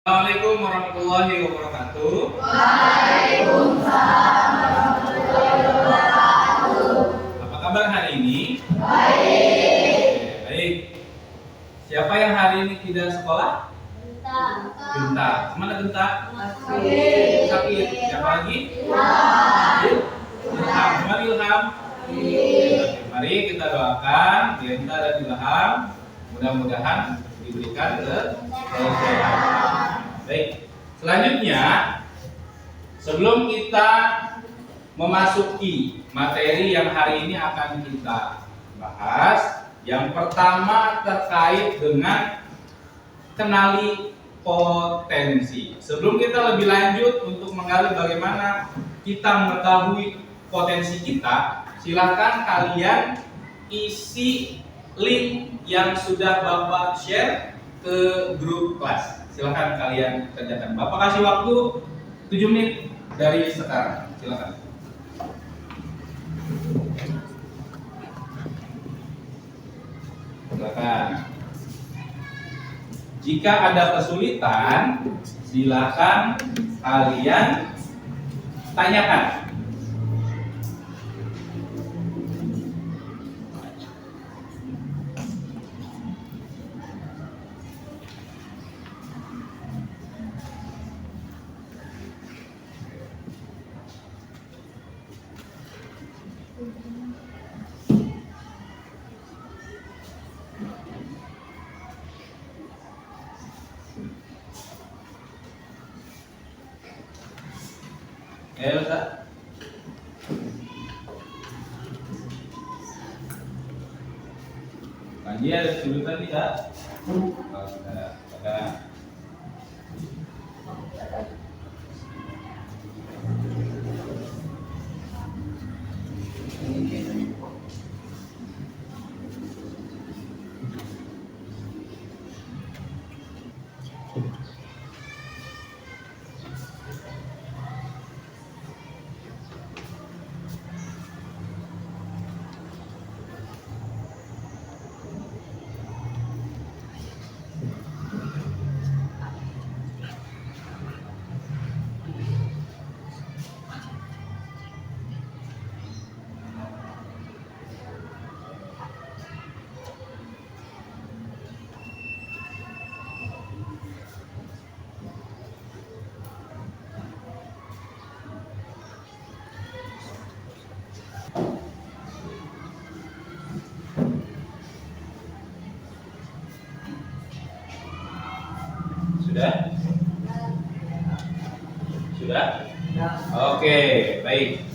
Assalamualaikum warahmatullahi wabarakatuh. Waalaikumsalam warahmatullahi wabarakatuh. Apa kabar hari ini? Baik. Baik. Siapa yang hari ini tidak sekolah? Genta. Kemana Genta? Sakit. Siapa lagi? Ilham. Kemana Ilham? Mari kita doakan Genta dan Ilham mudah-mudahan diberikan kesehatan. Baik. Selanjutnya, sebelum kita memasuki materi yang hari ini akan kita bahas, yang pertama terkait dengan kenali potensi. Sebelum kita lebih lanjut untuk menggali bagaimana kita mengetahui potensi kita, silakan kalian isi link yang sudah Bapak share ke grup kelas. Silakan kalian kerjakan. Bapak kasih waktu 7 menit dari sekarang. Silakan. Silakan. Jika ada kesulitan, silakan kalian tanyakan. Ustaz. Panji ada kesulitan tidak? Ada. Sudah? Sudah? Oke, baik.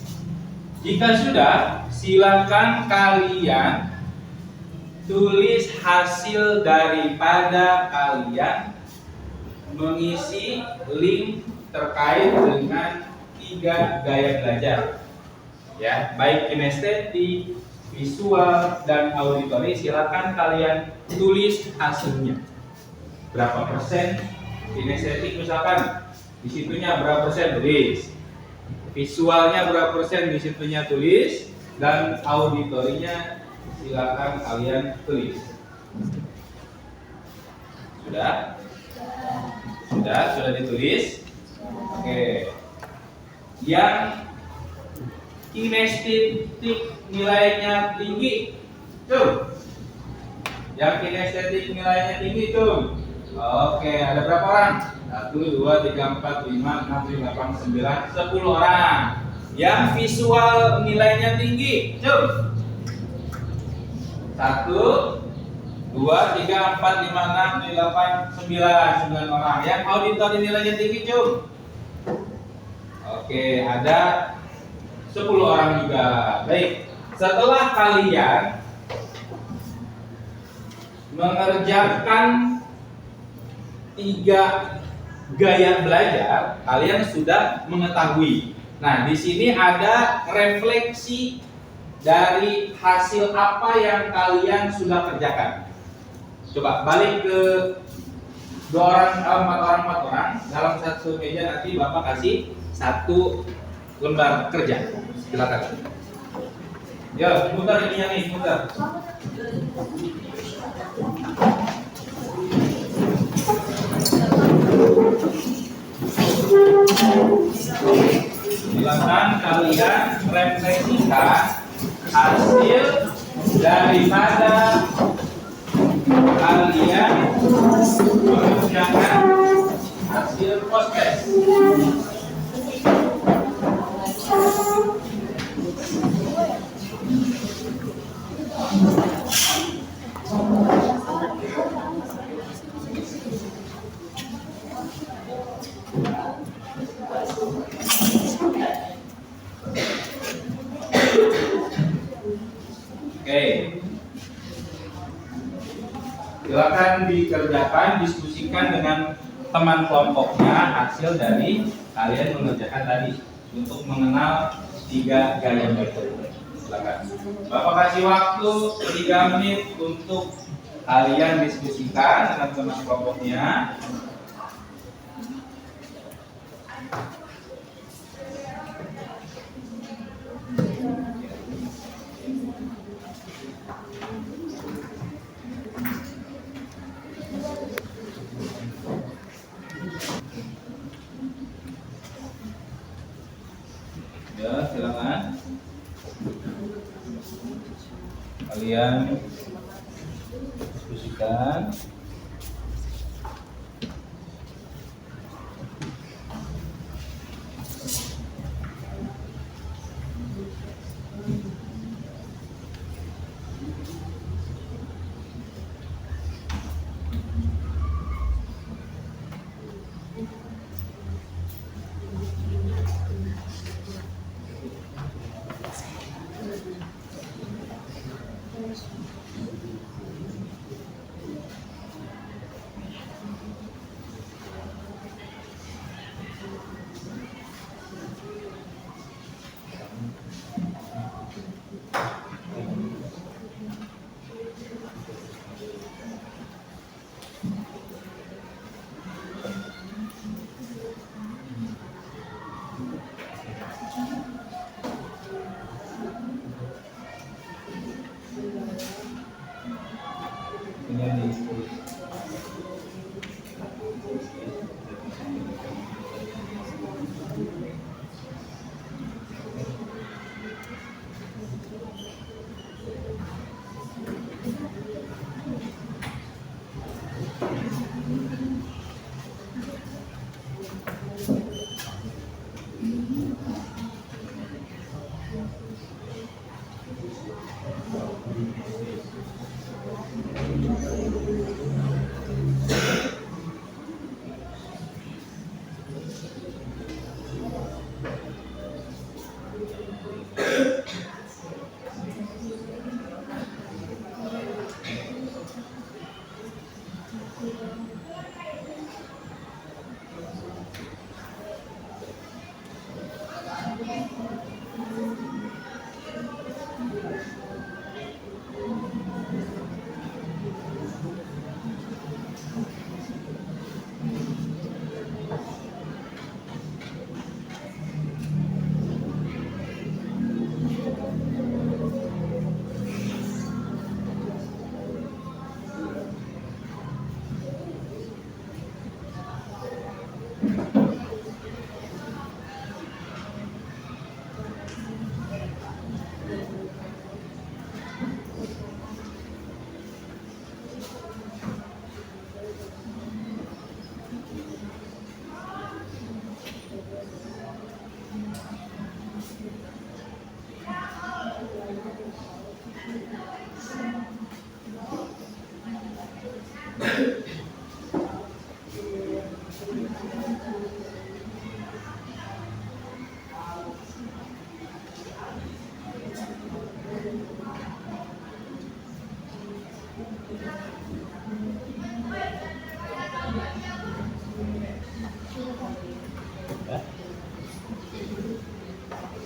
Jika sudah, silakan kalian tulis hasil daripada kalian mengisi link terkait dengan 3 gaya belajar. Ya, baik kinestetik, visual, dan auditori. Silakan kalian tulis hasilnya. Berapa persen kinestetik misalkan, di situnya berapa persen tulis. Visualnya berapa persen, di situnya tulis. Dan auditorinya silakan kalian tulis. Sudah? Sudah ditulis? Oke. Yang kinestetik nilainya tinggi, tuh. Yang kinestetik nilainya tinggi, tuh. Oke, ada berapa orang? 1, 2, 3, 4, 5, 6, 7, 8, 9, 10 orang. Yang visual nilainya tinggi, coba. 1, 2, 3, 4, 5, 6, 7, 8, 9 orang. Yang auditori nilainya tinggi, coba. Oke, ada 10 orang juga. Baik, setelah kalian mengerjakan 3 gaya belajar, kalian sudah mengetahui. Nah, di sini ada refleksi dari hasil apa yang kalian sudah kerjakan. Coba balik ke 4 orang dalam satu meja, nanti Bapak kasih 1 lembar kerja. Silakan. Ya, putar ininya nih, putar. Silakan kalian refleksikan hasil daripada kalian mengerjakan hasil post-test. Oke, silakan dikerjakan, diskusikan dengan teman kelompoknya hasil dari kalian mengerjakan tadi untuk mengenal 3 gaya metode. Silakan. Bapak kasih waktu 3 menit untuk kalian diskusikan dengan teman kelompoknya. Ya, silakan. Kalian diskusikan.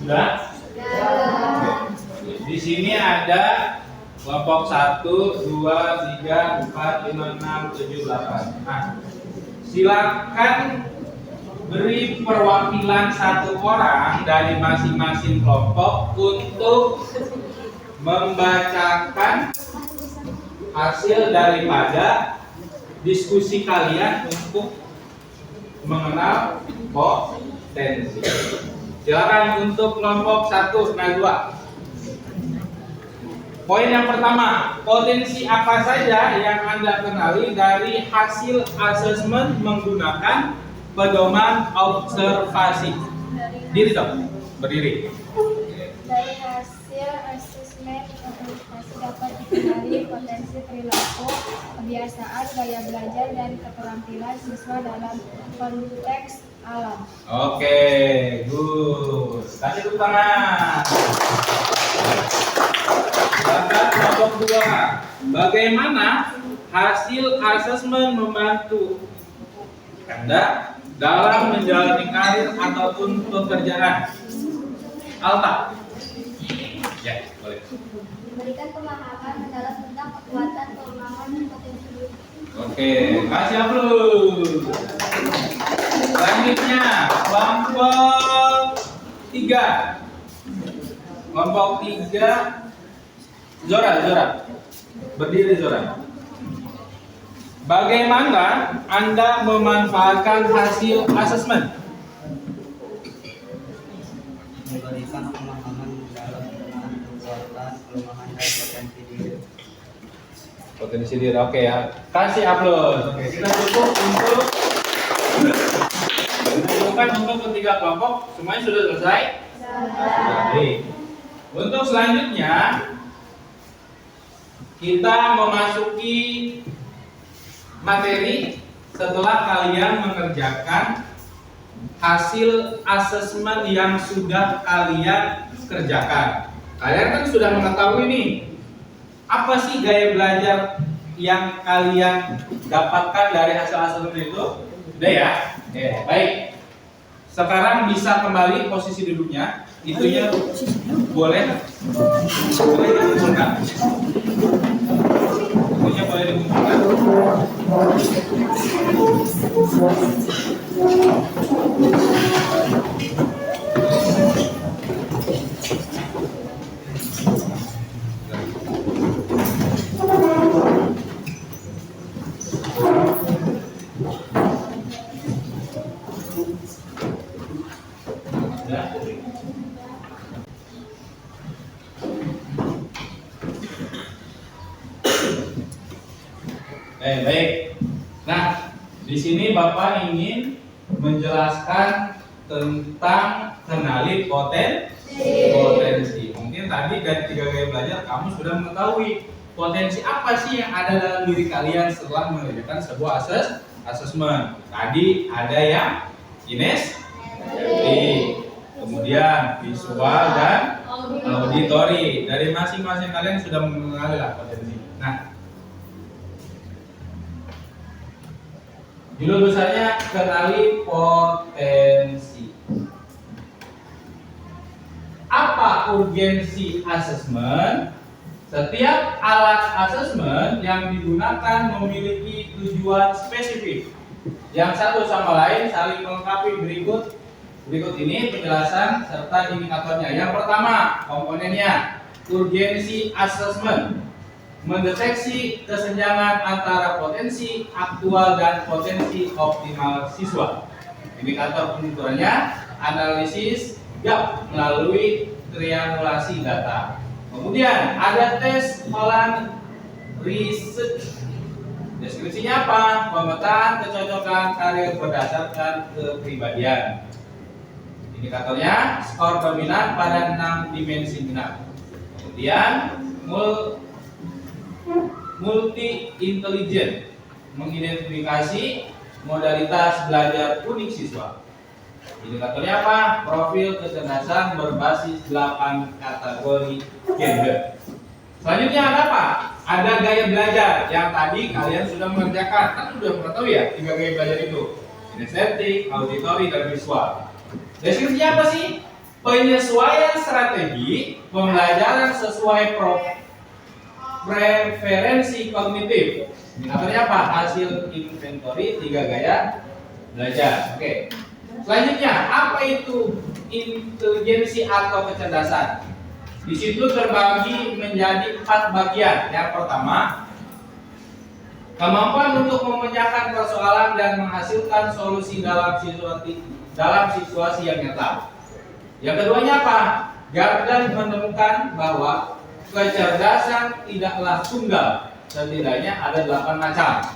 Sudah? Di sini ada kelompok 1, 2, 3, 4, 5, 6, 7, 8. Nah, silakan beri perwakilan 1 orang dari masing-masing kelompok untuk membacakan hasil daripada diskusi kalian untuk mengenal potensi. Silakan untuk kelompok 1 dan 2. Poin yang pertama, potensi apa saja yang Anda kenali dari hasil asesmen menggunakan pedoman observasi? Diri dong, berdiri. Dari hasil asesmen observasi dapat dikenali potensi perilaku, kebiasaan, gaya belajar, dan keterampilan siswa dalam konteks alam. Oke, good. Kasih tepuk tangan. Silakan kelompok 2. Bagaimana hasil asesmen membantu Anda dalam menjalani karir ataupun pekerjaan? Alta. Ya, boleh. Memberikan pemahaman mendalam tentang kekuatan, kelemahan, dan potensi diri. Oke, kasih aplaus. Selanjutnya, kelompok 3. Kelompok 3. Zora. Berdiri Zora. Bagaimana Anda memanfaatkan hasil asesmen? Memberikan pemahaman dalam tentang kekuatan, kelemahan, dan potensi diri. Potensi diri, oke ya. Kasih aplaus. Oke, kita cukup untuk menunjukkan untuk ketiga kelompok. Semuanya sudah selesai? Baik. Untuk selanjutnya kita memasuki materi setelah kalian mengerjakan hasil asesmen yang sudah kalian kerjakan. Kalian kan sudah mengetahui nih, apa sih gaya belajar yang kalian dapatkan dari hasil asesmen itu? Udah ya? Oke, baik. Sekarang bisa kembali posisi duduknya. Itunya boleh dimunculkan. Itunya boleh dimunculkan. Baik. Nah, di sini Bapak ingin menjelaskan tentang kenali potensi. Mungkin tadi dari 3 gaya belajar kamu sudah mengetahui potensi apa sih yang ada dalam diri kalian setelah mengerjakan sebuah asesmen. Tadi ada yang kinestetik, kemudian visual dan auditori. Dari masing-masing kalian sudah mengenali lah potensi. Nah, judul besarnya kenali potensi. Apa urgensi asesmen? Setiap alat asesmen yang digunakan memiliki tujuan spesifik yang satu sama lain saling melengkapi. Berikut ini penjelasan serta indikatornya. Yang pertama, komponennya. Urgensi asesmen mendeteksi kesenjangan antara potensi aktual dan potensi optimal siswa. Indikator pengukurannya, analisis gap melalui triangulasi data. Kemudian ada tes Holland Research. Deskripsinya apa? Pemetaan kecocokan karir berdasarkan kepribadian. Indikatornya skor dominan pada 6 dimensi minat. Kemudian multi intelligent mengidentifikasi modalitas belajar unik siswa. Indikatornya apa? Profil kecerdasan berbasis 8 kategori gender. Selanjutnya ada apa? Ada gaya belajar yang tadi kalian sudah mengerjakan. Kan sudah mengetahui ya 3 gaya belajar itu: kinestetik, auditori, dan visual. Deskripsinya apa sih? Penyesuaian strategi pembelajaran sesuai preferensi kognitif. Indikatornya apa? Hasil inventory 3 gaya belajar. Oke. Selanjutnya, apa itu intelijensi atau kecerdasan? Di situ terbagi menjadi 4 bagian. Yang pertama, Kemampuan untuk memecahkan persoalan dan menghasilkan solusi dalam situasi yang nyata. Yang keduanya apa? Gardner menemukan bahwa kecerdasan tidaklah tunggal, setidaknya ada 8 macam.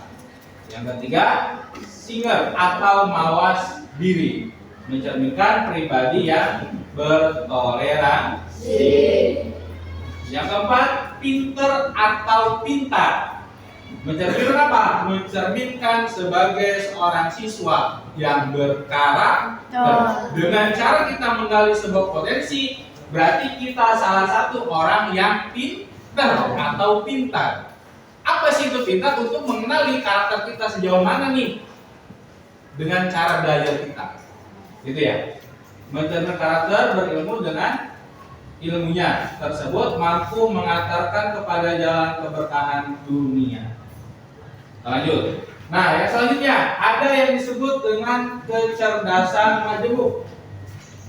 Yang ketiga, Singer atau mawas diri, mencerminkan pribadi yang bertoleransi. Yang keempat, pinter atau pintar, mencerminkan apa? Mencerminkan sebagai seorang siswa yang berkarakter. Dengan cara kita menggali sebuah potensi, berarti kita salah satu orang yang pintar atau pintar. Apa sih itu pintar? Untuk mengenali karakter kita sejauh mana nih dengan cara belajar kita, gitu ya. Mencerminkan karakter, berilmu dengan ilmunya tersebut mampu mengantarkan kepada jalan keberkahan dunia. Lanjut. Nah, yang selanjutnya ada yang disebut dengan kecerdasan majemuk.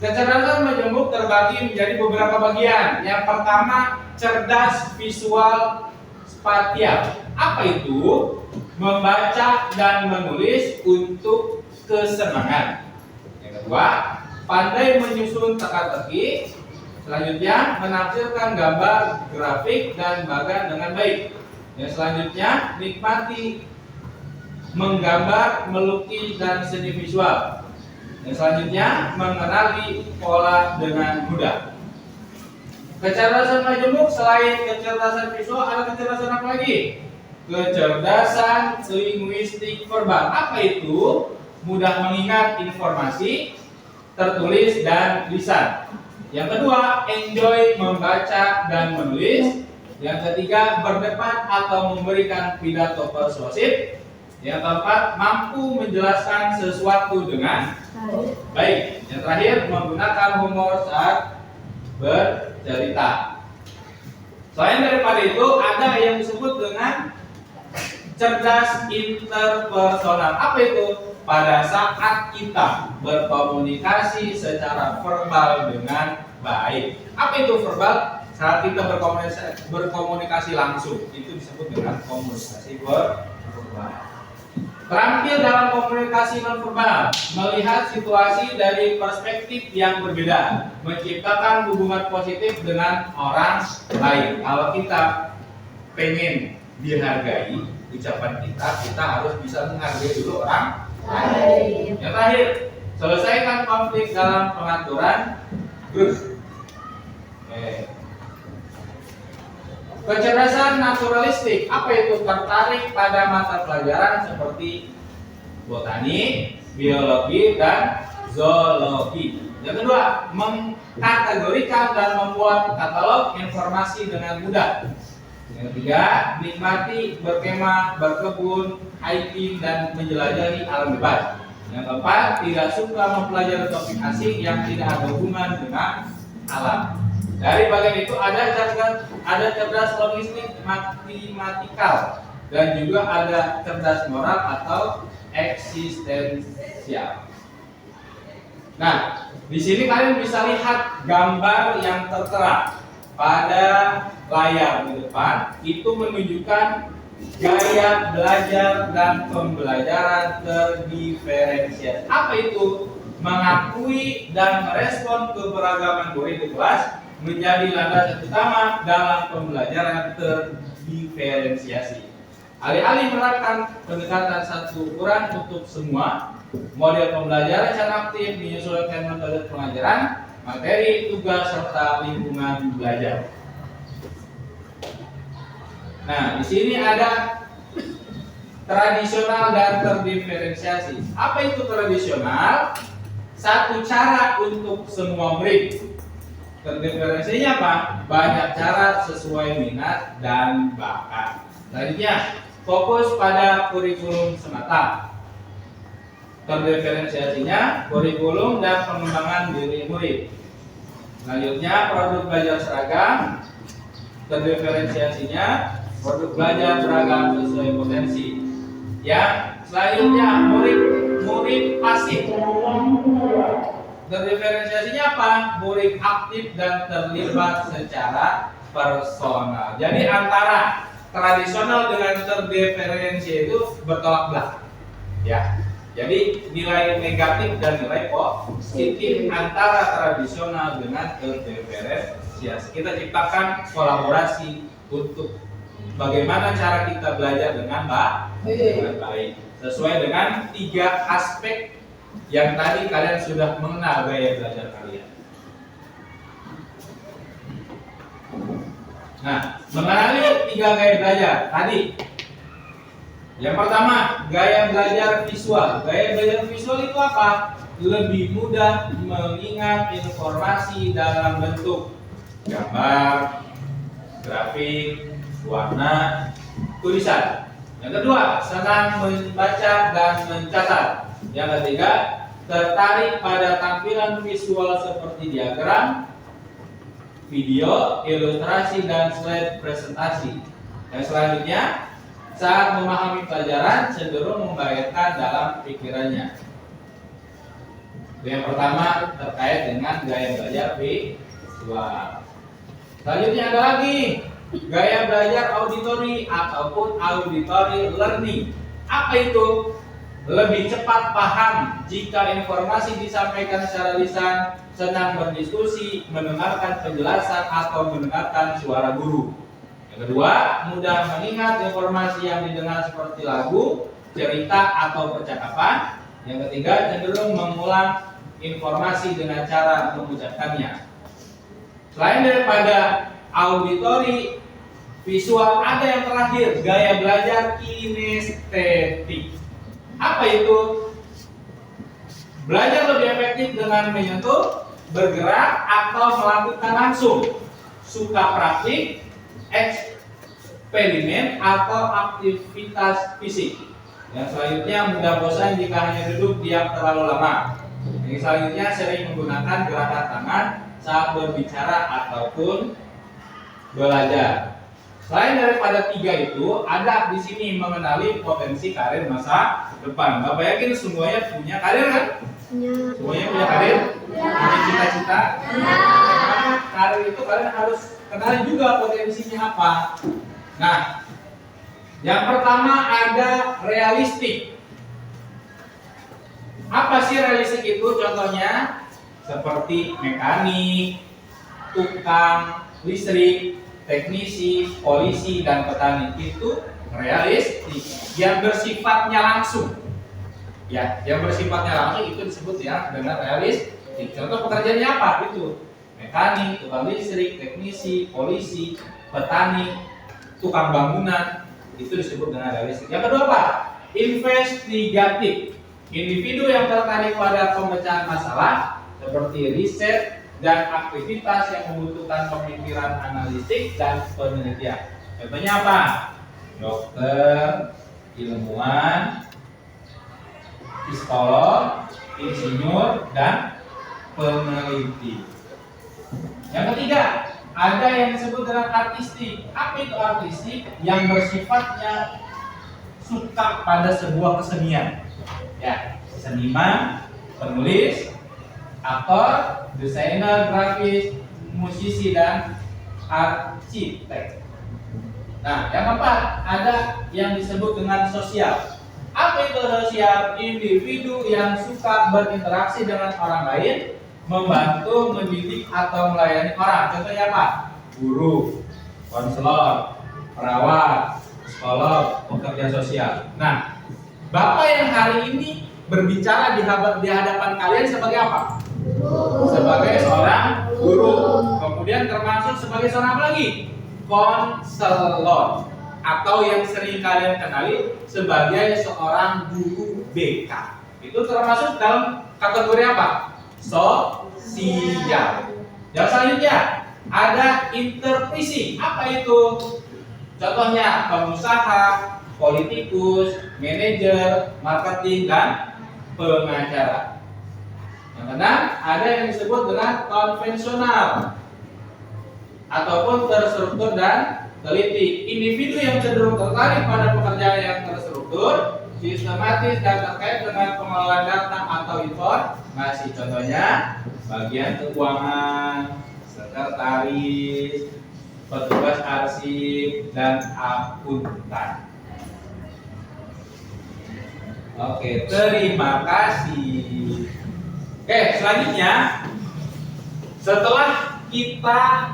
Kecerdasan majemuk terbagi menjadi beberapa bagian. Yang pertama, cerdas visual spasial. Apa itu? Membaca dan menulis untuk kesenangan. Yang kedua, pandai menyusun teka-teki. Selanjutnya, menafsirkan gambar, grafik, dan bagan dengan baik. Yang selanjutnya, nikmati menggambar, melukis, dan seni visual. Yang selanjutnya, mengenali pola dengan mudah. Kecerdasan majemuk selain kecerdasan visual, ada kecerdasan apa lagi? Kecerdasan linguistik verbal. Apa itu? Mudah mengingat informasi tertulis dan lisan. Yang kedua, enjoy membaca dan menulis. Yang ketiga, berdebat atau memberikan pidato persuasif. Yang keempat, mampu menjelaskan sesuatu dengan baik. Yang terakhir, menggunakan humor saat bercerita. Selain daripada itu, ada yang disebut dengan cerdas interpersonal. Apa itu? Pada saat kita berkomunikasi secara verbal dengan baik. Apa itu verbal? Saat kita berkomunikasi langsung, itu disebut dengan komunikasi verbal. Terampil dalam komunikasi nonverbal, melihat situasi dari perspektif yang berbeda, menciptakan hubungan positif dengan orang lain. Kalau kita pengen dihargai, ucapan kita harus bisa menghargai dulu orang lain. Yang terakhir, selesaikan konflik dalam pengaturan grup. Kecerdasan naturalistik, apa itu? Tertarik pada mata pelajaran seperti botani, biologi, dan zoologi. Yang kedua, mengkategorikan dan membuat katalog informasi dengan mudah. Yang ketiga, nikmati berkemah, berkebun, hiking, dan menjelajahi alam bebas. Yang keempat, tidak suka mempelajari topik asing yang tidak ada hubungan dengan alam. Dari bagian itu ada cerdas logistik matematikal, dan juga ada cerdas moral atau eksistensial. Nah, di sini kalian bisa lihat gambar yang tertera pada layar di depan. Itu menunjukkan gaya belajar dan pembelajaran terdiferensiasi. Apa itu? Mengakui dan merespon keberagaman murid di kelas menjadi landasan utama dalam pembelajaran terdiferensiasi. Alih-alih menerapkan pendekatan satu ukuran untuk semua, model pembelajaran secara aktif menyesuaikan metode pengajaran, materi, tugas, serta lingkungan belajar. Nah, di sini ada tradisional dan terdiferensiasi. Apa itu tradisional? Satu cara untuk semua murid. Terdiferensiasinya apa? Banyak cara sesuai minat dan bakat. Selanjutnya, fokus pada kurikulum semata. Terdiferensiasinya kurikulum dan pengembangan diri murid. Selanjutnya, produk belajar seragam. Terdiferensiasinya produk belajar seragam sesuai potensi. Yang selanjutnya, murid pasif. Terdiferensiasinya apa? Murid aktif dan terlibat secara personal. Jadi antara tradisional dengan terdiferensiasi itu bertolak belakang. Ya. Jadi nilai negatif dan nilai positif antara tradisional dengan terdiferensiasi. Kita ciptakan kolaborasi untuk bagaimana cara kita belajar dengan baik sesuai dengan 3 aspek yang tadi kalian sudah mengenal gaya belajar kalian. Nah, mengenali 3 gaya belajar tadi. Yang pertama, gaya belajar visual. Gaya belajar visual itu apa? Lebih mudah mengingat informasi dalam bentuk gambar, grafik, warna, tulisan. Yang kedua, senang membaca dan mencatat. Yang ketiga, tertarik pada tampilan visual seperti diagram, video, ilustrasi, dan slide presentasi. Yang selanjutnya, saat memahami pelajaran cenderung membayangkan dalam pikirannya. Yang pertama terkait dengan gaya belajar visual. Selanjutnya ada lagi gaya belajar auditori ataupun auditory learning. Apa itu? Lebih cepat paham jika informasi disampaikan secara lisan, senang berdiskusi, mendengarkan penjelasan atau mendengarkan suara guru. Yang kedua, mudah mengingat informasi yang didengar seperti lagu, cerita atau percakapan. Yang ketiga, cenderung mengulang informasi dengan cara mengucapkannya. Selain daripada auditory visual, ada yang terakhir, gaya belajar kinestetik. Apa itu? Belajar lebih efektif dengan menyentuh, bergerak, atau melakukan langsung. Suka praktik, eksperimen, atau aktivitas fisik. Yang selanjutnya, mudah bosan jika hanya duduk diam terlalu lama. Yang selanjutnya, sering menggunakan gerakan tangan saat berbicara ataupun belajar. Selain daripada 3 itu, ada di sini mengenali potensi karir masa depan. Bapak yakin semuanya punya karir kan? Semuanya punya karir? Punya cita-cita? Karir itu kalian harus kenali juga potensinya apa. Nah, yang pertama ada realistik. Apa sih realistik itu? Contohnya seperti mekanik, tukang listrik, teknisi, polisi, dan petani. Itu realistik yang bersifatnya langsung. Ya, yang bersifatnya langsung itu disebut ya dengan realistik. Contoh pekerjaannya apa? Itu mekanik, tukang listrik, teknisi, polisi, petani, tukang bangunan. Itu disebut dengan realistik. Yang kedua apa? Investigatif. Individu yang tertarik pada pemecahan masalah seperti riset dan aktivitas yang membutuhkan pemikiran analitik dan penelitian. Contohnya apa? Dokter, ilmuwan, psikolog, insinyur, dan peneliti. Yang ketiga, ada yang disebut dengan artistik. Apa itu artistik? Yang bersifatnya suka pada sebuah kesenian. Ya, seniman, penulis, aktor, desainer grafis, musisi, dan arsitek. Nah, yang keempat, ada yang disebut dengan sosial. Apa itu sosial? Individu yang suka berinteraksi dengan orang lain, membantu, mendidik, atau melayani orang. Contohnya apa? Guru, konselor, perawat, psikolog, pekerja sosial. Nah, Bapak yang hari ini berbicara di hadapan kalian sebagai apa? Sebagai seorang guru. Kemudian termasuk sebagai seorang apa lagi? Konselor, atau yang sering kalian kenali sebagai seorang guru BK. Itu termasuk dalam kategori apa? Sosial. Yang selanjutnya ada intervisi. Apa itu? Contohnya pengusaha, politikus, manajer, marketing, dan pengacara. Yang keenam, ada yang disebut dengan konvensional ataupun terstruktur dan teliti. Individu yang cenderung tertarik pada pekerjaan yang terstruktur, sistematis, dan terkait dengan pengelolaan data atau informasi. Contohnya bagian keuangan, sekretaris, petugas arsip, dan akuntan. Oke, terima kasih. Oke, selanjutnya setelah kita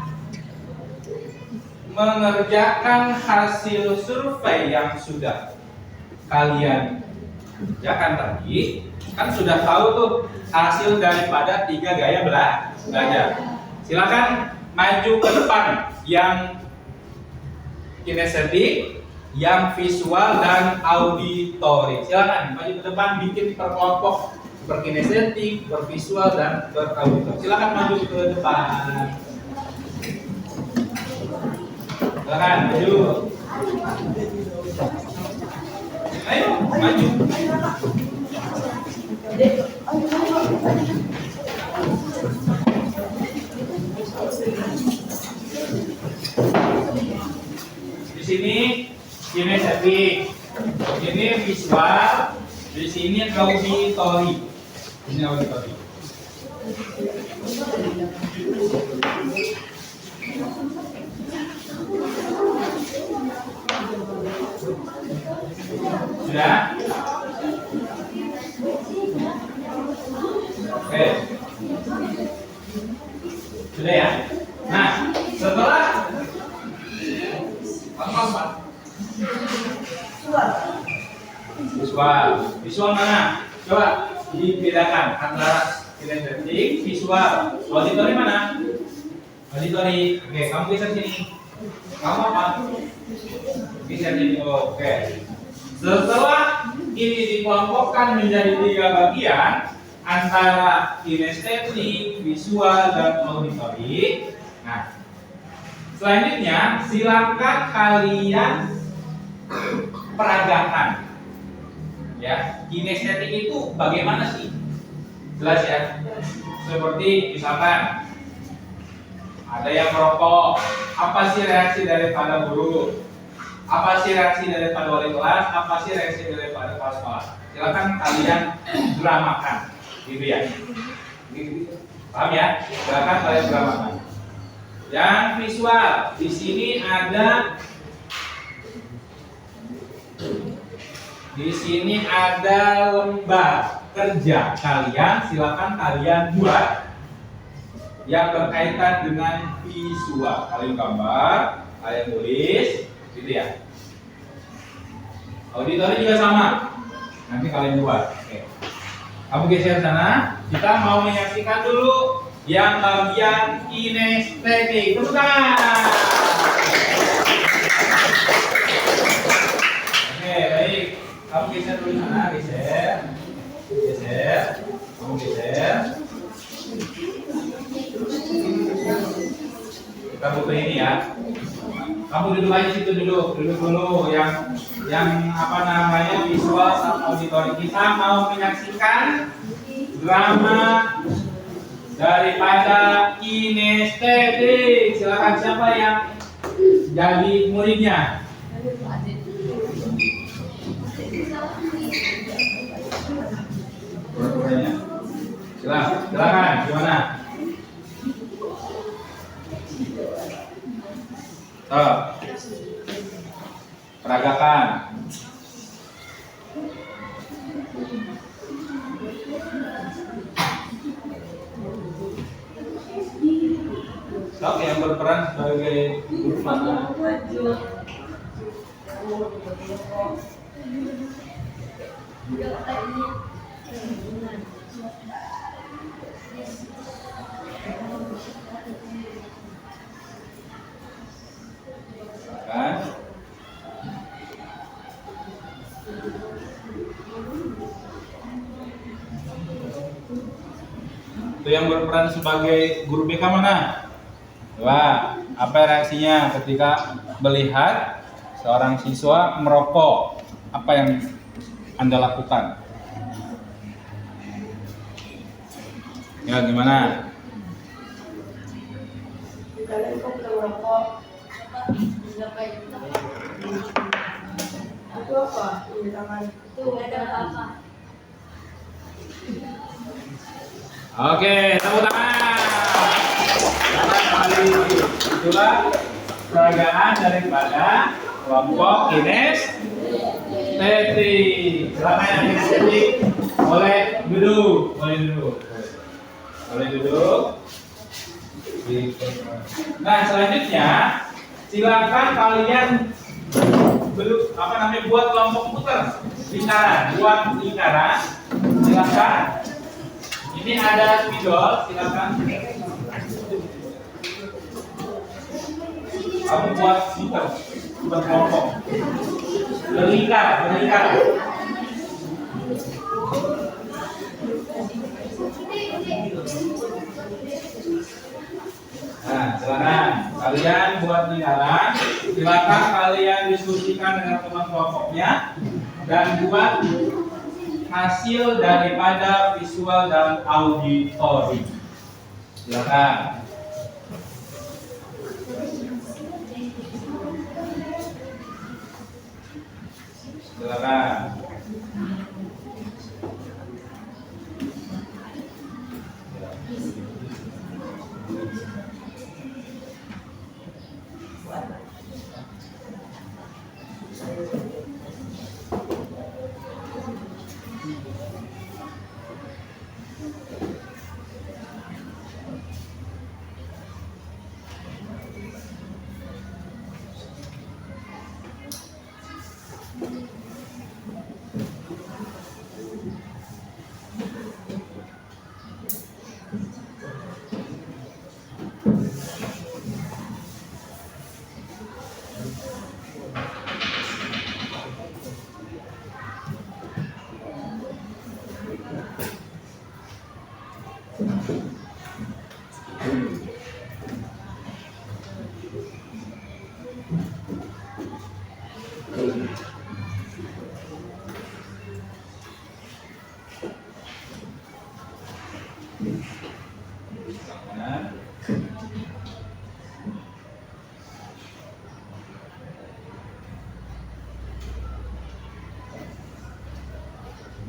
mengerjakan hasil survei yang sudah kalian kerjakan tadi, kan sudah tahu tuh hasil daripada 3 gaya belajar. Silakan maju ke depan, yang kinestetik, yang visual, dan auditory. Silakan maju ke depan, bikin per kelompok, berkinestetik, bervisual, dan berauditor. Silakan maju ke depan. Silakan maju. Ayo maju. Di sini kinestetik, ini visual, di sini auditory. Ini auditory. Sudah? Oke. Sudah ya? Nah, setelah visual mana? Coba dibedakan antara kinestetik, visual, auditory mana? Auditory. Oke, kamu geser sini. Kamu apa? Geser sini. Oke. Setelah ini dikelompokkan menjadi 3 bagian antara kinestetik, visual, dan auditory. Nah, selanjutnya silakan kalian peragakan. Ya, kinestetik itu bagaimana sih? Jelas ya. Seperti misalkan ada yang merokok, apa sih reaksi daripada guru? Apa sih reaksi daripada wali kelas? Apa sih reaksi daripada kepala sekolah? Silakan kalian dramakan, gitu ya. Paham ya? Silakan kalian dramakan. Yang visual, di sini ada lembar kerja kalian, silakan kalian buat yang berkaitan dengan visual. Kalian gambar, kalian tulis, gitu ya. Auditory juga sama. Nanti kalian buat. Oke. Kamu geser sana. Kita mau menyaksikan dulu yang bagian kinestetik. Tepuk tangan. Oke, baik. Kamu geser dulu sana, geser. Kamu geser. Kita butuh ini ya. Kamu duduk aja situ, duduk dulu yang apa namanya visual sama auditory. Kita mau menyaksikan drama daripada kinestetik. Silakan siapa yang jadi muridnya? Pura-puranya. Silakan, gimana? Peragakan. Sok yang berperan sebagai guru mana? Kan? Itu yang berperan sebagai guru BK mana? Coba, apa reaksinya ketika melihat seorang siswa merokok? Apa yang Anda lakukan? Ya, gimana? Kalian kok udah merokok? Itu apa? Di tangan. Itu ada apa? Oke, tepuk tangan. Itulah peragaan daripada kelompok kinestetik. Silakan yang kinestetik boleh duduk, boleh duduk. Nah, selanjutnya silakan kalian buat kelompok putar lingkaran, silakan. Ini ada spidol, silakan. Kamu buat putar kelompok berlingkar. Nah, silakan kalian buat lingkaran. Silakan kalian diskusikan dengan teman kelompoknya dan buat hasil daripada visual dan auditori. Silakan.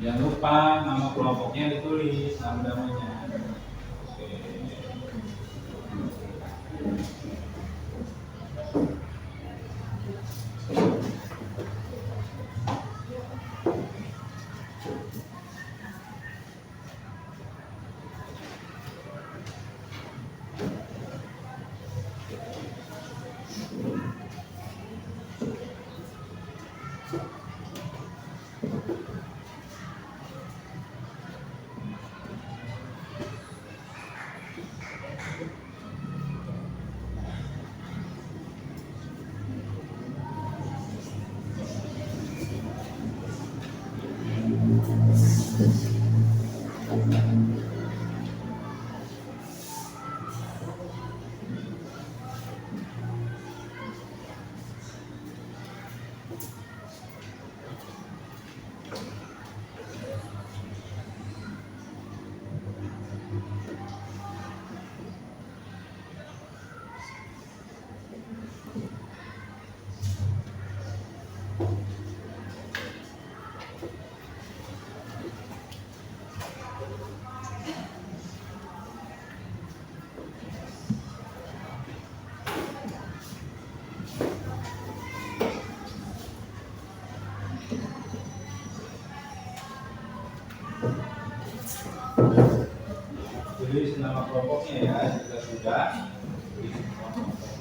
Jangan lupa nama kelompoknya ditulis, namanya. Oke. Tulis nama kelompoknya ya, jika sudah tulis nama kelompoknya.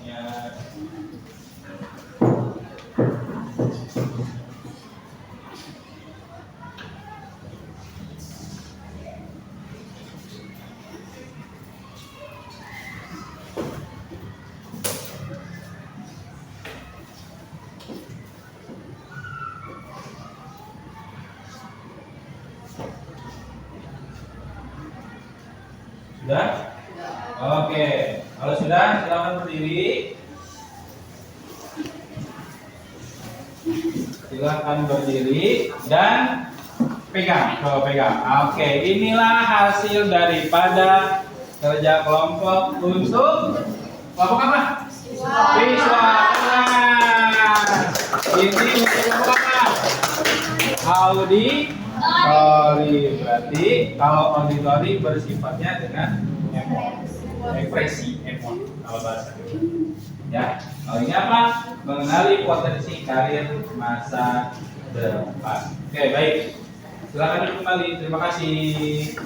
Sudah? Oke, kalau sudah silakan berdiri. Silakan berdiri dan pegang. Oke, inilah hasil daripada kerja kelompok untuk kelompok apa? Visual. Ini untuk kelompok apa? Auditori. Berarti kalau auditori bersifatnya dengan ekspresi, kalau bahasa. Ya, kalau ini apa? Mengenali potensi karir masa depan. Oke, baik. Silakan duduk kembali. Terima kasih.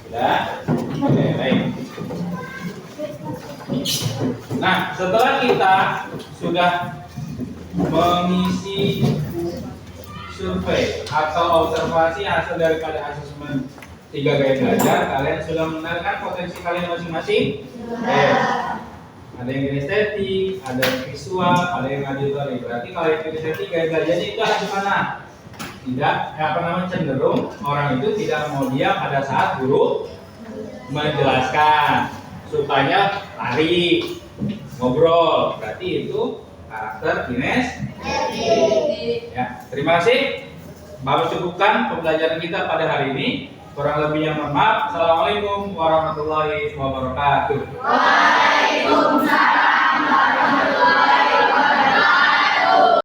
Sudah? Oke, baik. Nah, setelah kita sudah mengisi survei atau observasi hasil daripada asesmen 3 gaya belajar, kalian sudah mengenalkan potensi kalian masing-masing? Ada yang kinestetik, ada yang visual, ada yang auditory. Berarti kalau yang kinestetik gaya belajarnya itu ada di mana? Tidak, cenderung orang itu tidak mau diam pada saat guru menjelaskan, supaya lari, ngobrol. Berarti itu karakter kinestetik. Ya, terima kasih. Baru cukupkan pembelajaran kita pada hari ini. Kurang lebihnya mohon maaf. Assalamualaikum warahmatullahi wabarakatuh. Waalaikumsalam warahmatullahi